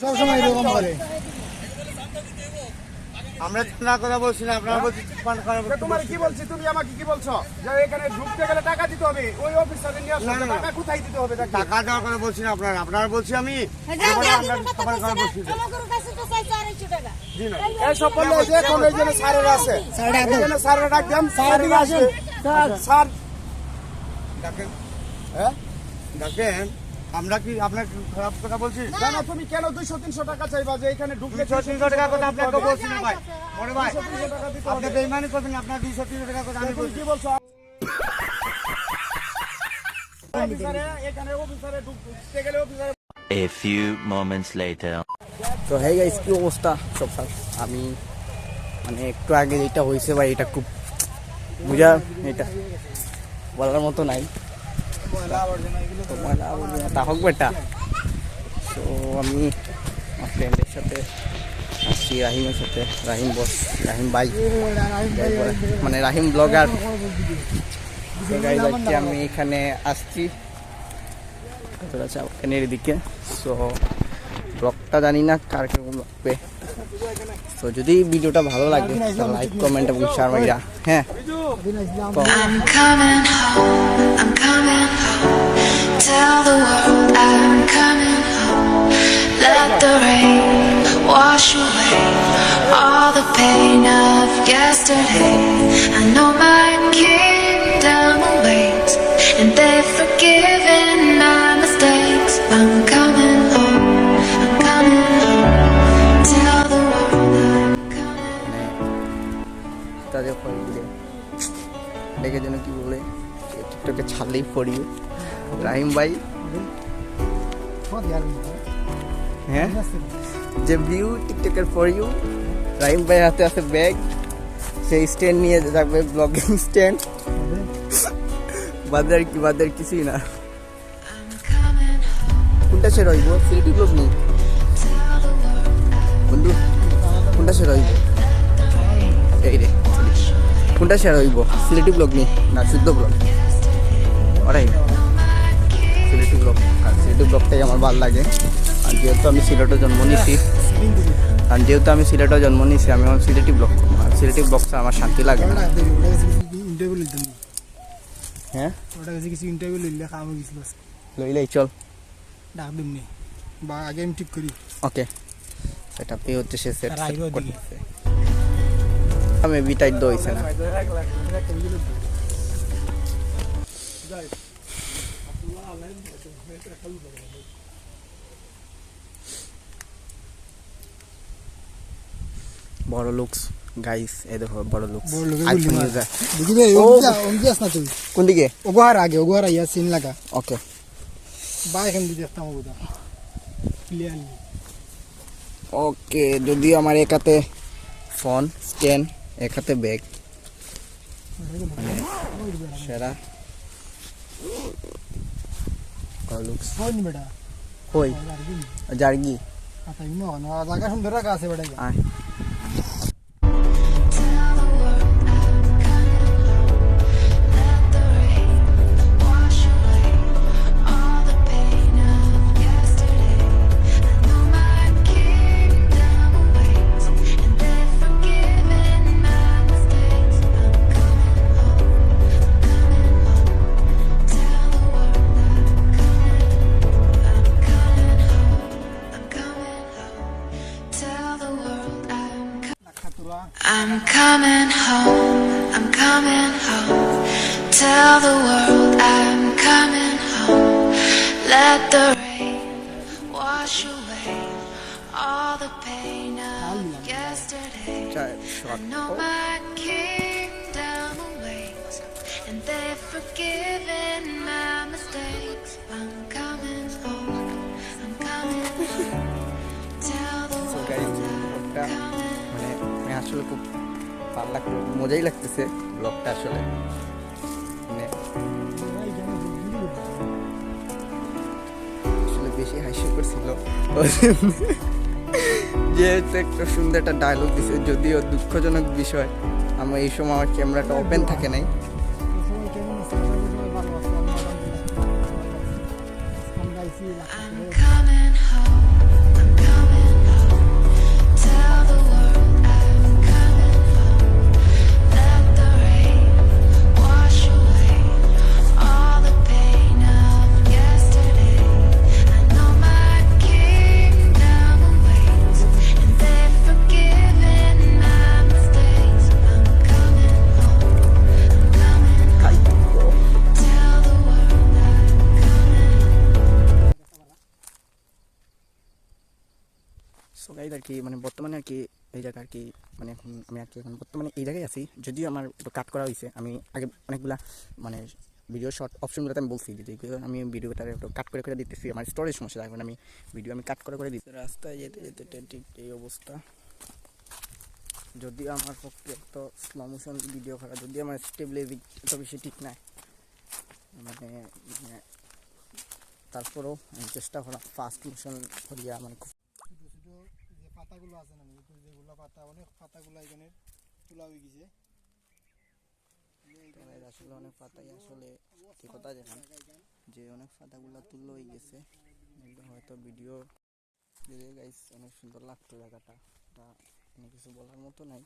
সবসময় এরকম করে। আমরা না কথা বলছি না, আপনারা বলছি তোমার কি বলছি, তুমি আমাকে কি বলছো যে এখানে ঢুকতে গেলে টাকা দিতে হবে, ওই অফিসারে নিয়ে আসো, টাকা কোথায় দিতে হবে? টাকা দেওয়ার কথা বলছি না, আপনারা বলছি আমি সবার কথা বলছি। এইসব বললে যে কোন এইখানে স্যারেরা আছে, এখানে স্যারেরা ডাক দেন, স্যার দিকে আসেন, স্যার ডাকেন, হ্যাঁ ডাকেন। আমরা কি আপনার খারাপ কথা বলছি? না না, তুমি কেন 200-300 টাকা চাইবা যে এখানে ঢুকলে 200-300 টাকার কথা আপনাকে বলছি না ভাই, বড় ভাই। 200-300 টাকা দিতে আপনি হবে। বেইমানি করবেন, আপনার 200-300 টাকার কথা আমি তুমি বলছি। কি বলছো? অফিসারে এখানে অফিসারে ঢুকতে গেলে অফিসারে A few moments later. তো হ্যাঁ গাইস, কি অবস্থা সব? আমি মানে একটু আগে যেটা হয়েছে ভাই, এটা খুব বুঝা, এটা বলার মতো নাই। ময়লা আবর্জনা তা হোক বেটা। তো আমি আমার ফ্রেন্ডের সাথে আসছি, রাহিমের সাথে, রাহিম বস, রাহিম ভাই, মানে রাহিম ব্লগার। আমি এখানে আসছি চাউকানের দিকে। সো ব্লগটা জানি না কার কিরকম লাগবে। তো যদি ভিডিওটা ভালো লাগে লাইক কমেন্ট এবং শেয়ার মাইরা। হ্যাঁ, I'm coming home, I'm coming home. Tell the world I'm coming home. Let the rain wash away all the pain of yesterday. I know my kingdom awaits, and they've forgiven my mistakes. I'm coming home, I'm coming home. Tell the world I'm coming home. তাদের ডেকে যেন কি বলে, টিকটকে ছাড়লেই পড়ি রাহিম ভাই। হ্যাঁ, যে ভিউ টিকটকের ফর ইউ। রাহিম ভাই হাতে আছে ব্যাগ, সেই স্ট্যান্ড নিয়ে থাকবে, ব্লগিং স্ট্যান্ড। বাদের কিছুই না। কোনটা সে রইব? সিলেটি ব্লগ নেই বন্ধু, কোনটা সে রইব? এই রে, কোনটা শেয়ার হইব? সিলেটি ব্লগ নেই না শুদ্ধ ব্লগ? ওরাই সিলেটি ব্লগ, আর সিলেটি ব্লগটাই আমার ভালো লাগে। আর যেহেতু আমি সিলেটে জন্ম নিছি, আমি আমার সিলেটি ব্লগ করবো। আর সিলেটি ব্লগটা আমার শান্তি লাগে না। হ্যাঁ, লইলেই চল, আগে আমি ঠিক করি। ওকে। সেটা পেয়ে হচ্ছে সে সেট করতেছে। আমি বিটাই দইছে না। বড় লুকস গাইস, এই দেখো বড় লুকস। IPhone user. বুঝিবে ওঙ্গিয়াস না তুই কোন দিকে? ওগোহার আগে, ওগোহার ইয়া সিন লাগা। ওকে, বা এখান দিয়ে দেখতাম ওগুলা ক্লিয়ারলি। ওকে। যদিও আমার একাতে ফোন স্ট্যান্ড, একাতে ব্যাগ, সেরা লুকস। হয়নি বেটা, কই জার্গি? আচ্ছা ইনো না জায়গা সুন্দর রাখা আছে বেটা। আয় Tell the world I'm coming home. Let the rain wash away all the pain of yesterday. I know my kingdom awaits, and they've forgiven my mistakes. I'm coming home, I'm coming home. Tell the world I'm coming home, I'm coming home. Tell the world I'm coming home, I'm coming home. Tell the world I'm coming home. Let the rain wash away all the pain of yesterday. I know my kingdom awaits, and they've forgiven my mistakes. I'm coming home, I'm coming home. Tell the world I'm coming. মানে আসলে খুব ভালো লাগছে, মজাই লাগতেছে ব্লগটা আসলে। মানে আসলে বেশি হাসি করছিল যেহেতু একটা সুন্দর একটা ডায়লগ দিছে। যদিও দুঃখজনক বিষয়, আমার এই সময় আমার ক্যামেরাটা ওপেন থাকে নাই। I'm coming home, I'm coming so guys আর কি মানে বর্তমানে আর কি এই জায়গা আর কি মানে এখন আমি আর কি এখন বর্তমানে এই জায়গায় আছি, যদিও আমার একটু কাট করা হয়েছে। আমি আগে অনেকগুলা মানে ভিডিও শর্ট অপশনগুলোতে আমি বলছি যে যেগুলো আমি ভিডিওটা একটু কাট করে করে দিতেছি, আমার স্টোরেজ সমস্যা থাকবে না, আমি ভিডিও আমি কাট করে দিচ্ছি। রাস্তায় যেতে যেতে ঠিক এই অবস্থা, যদিও আমার পক্ষে এত স্লো মোশন ভিডিও করা, যদিও আমার স্টেবিলাইজিং এত বেশি ঠিক নাই, মানে তারপরেও আমি চেষ্টা করা ফাস্ট মোশন করিয়া মানে খুব ছোটো ছোটো যে পাতাগুলো আছে না যেগুলো পাতা অনেক পাতাগুলো এখানে তোলা হয়ে গেছে আসলে অনেক পাতাই আসলে কি কথা জানেন যে অনেক পাতাগুলো তুলো হয়ে গেছে, হয়তো ভিডিও গাইস অনেক সুন্দর লাগতো জায়গাটা, তা অনেক কিছু বলার মতো নাই।